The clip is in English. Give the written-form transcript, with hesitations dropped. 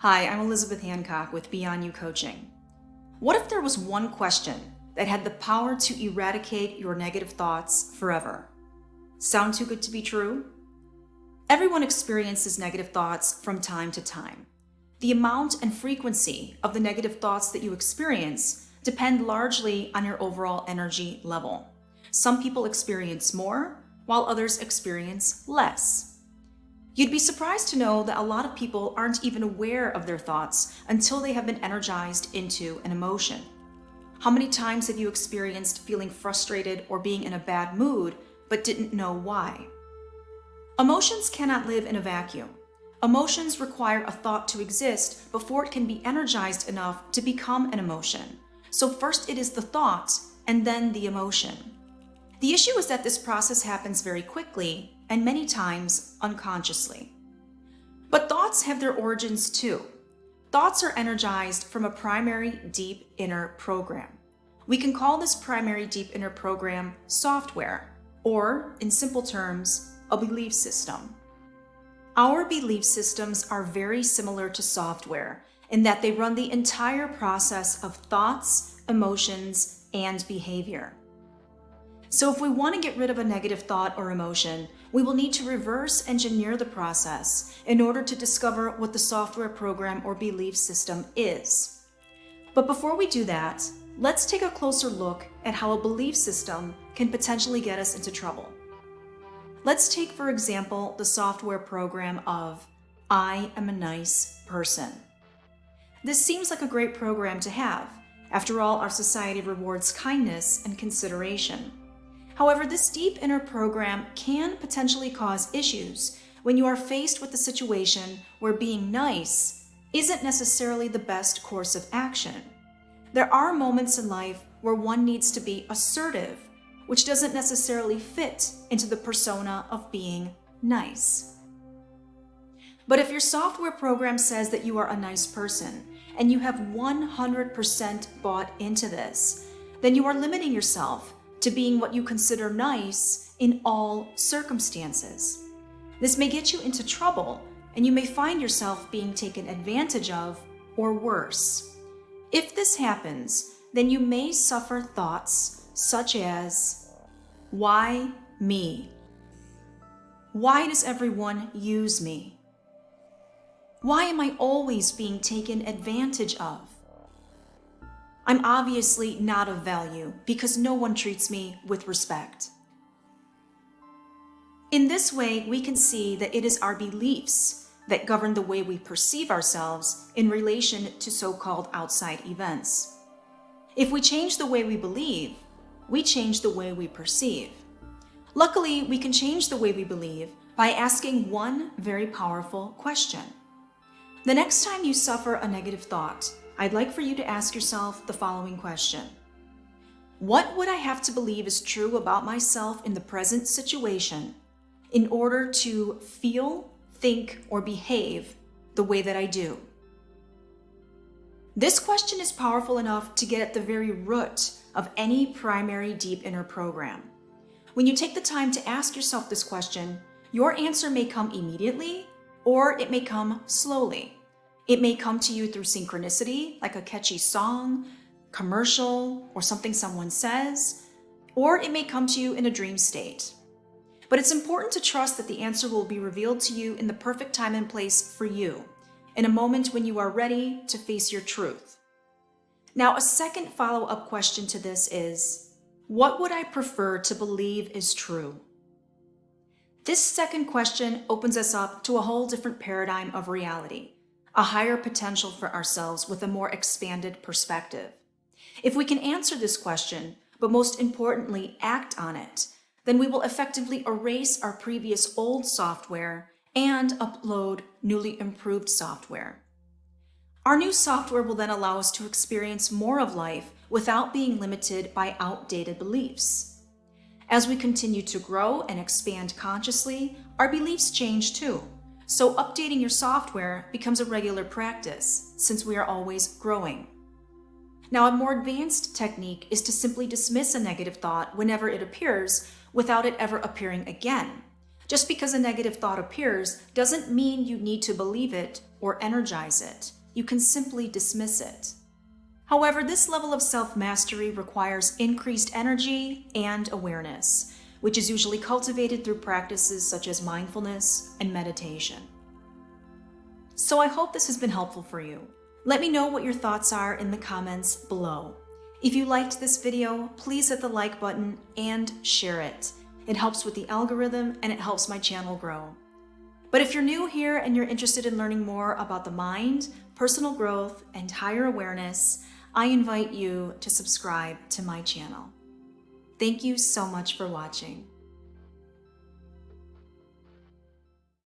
Hi, I'm Elizabeth Hancock with Beyond You Coaching. What if there was one question that had the power to eradicate your negative thoughts forever? Sound too good to be true? Everyone experiences negative thoughts from time to time. The amount and frequency of the negative thoughts that you experience depend largely on your overall energy level. Some people experience more, while others experience less. You'd be surprised to know that a lot of people aren't even aware of their thoughts until they have been energized into an emotion. How many times have you experienced feeling frustrated or being in a bad mood, but didn't know why? Emotions cannot live in a vacuum. Emotions require a thought to exist before it can be energized enough to become an emotion. So first it is the thought and then the emotion. The issue is that this process happens very quickly and many times unconsciously. But thoughts have their origins too. Thoughts are energized from a primary deep inner program. We can call this primary deep inner program software, or in simple terms, a belief system. Our belief systems are very similar to software in that they run the entire process of thoughts, emotions, and behavior. So if we want to get rid of a negative thought or emotion, we will need to reverse engineer the process in order to discover what the software program or belief system is. But before we do that, let's take a closer look at how a belief system can potentially get us into trouble. Let's take, for example, the software program of I am a nice person. This seems like a great program to have. After all, our society rewards kindness and consideration. However, this deep inner program can potentially cause issues when you are faced with the situation where being nice isn't necessarily the best course of action. There are moments in life where one needs to be assertive, which doesn't necessarily fit into the persona of being nice. But if your software program says that you are a nice person and you have 100% bought into this, then you are limiting yourself to being what you consider nice in all circumstances. This may get you into trouble, and you may find yourself being taken advantage of, or worse. If this happens, then you may suffer thoughts such as, why me? Why does everyone use me? Why am I always being taken advantage of? I'm obviously not of value because no one treats me with respect. In this way, we can see that it is our beliefs that govern the way we perceive ourselves in relation to so-called outside events. If we change the way we believe, we change the way we perceive. Luckily, we can change the way we believe by asking one very powerful question. The next time you suffer a negative thought, I'd like for you to ask yourself the following question. What would I have to believe is true about myself in the present situation in order to feel, think, or behave the way that I do? This question is powerful enough to get at the very root of any primary deep inner program. When you take the time to ask yourself this question, your answer may come immediately or it may come slowly. It may come to you through synchronicity, like a catchy song, commercial, or something someone says, or it may come to you in a dream state. But it's important to trust that the answer will be revealed to you in the perfect time and place for you, in a moment when you are ready to face your truth. Now, a second follow-up question to this is, what would I prefer to believe is true? This second question opens us up to a whole different paradigm of reality. A higher potential for ourselves with a more expanded perspective. If we can answer this question, but most importantly, act on it, then we will effectively erase our previous old software and upload newly improved software. Our new software will then allow us to experience more of life without being limited by outdated beliefs. As we continue to grow and expand consciously, our beliefs change too. So updating your software becomes a regular practice since we are always growing. Now, a more advanced technique is to simply dismiss a negative thought whenever it appears without it ever appearing again. Just because a negative thought appears doesn't mean you need to believe it or energize it. You can simply dismiss it. However, this level of self-mastery requires increased energy and awareness, which is usually cultivated through practices such as mindfulness and meditation. So I hope this has been helpful for you. Let me know what your thoughts are in the comments below. If you liked this video, please hit the like button and share it. It helps with the algorithm and it helps my channel grow. But if you're new here and you're interested in learning more about the mind, personal growth, and higher awareness, I invite you to subscribe to my channel. Thank you so much for watching.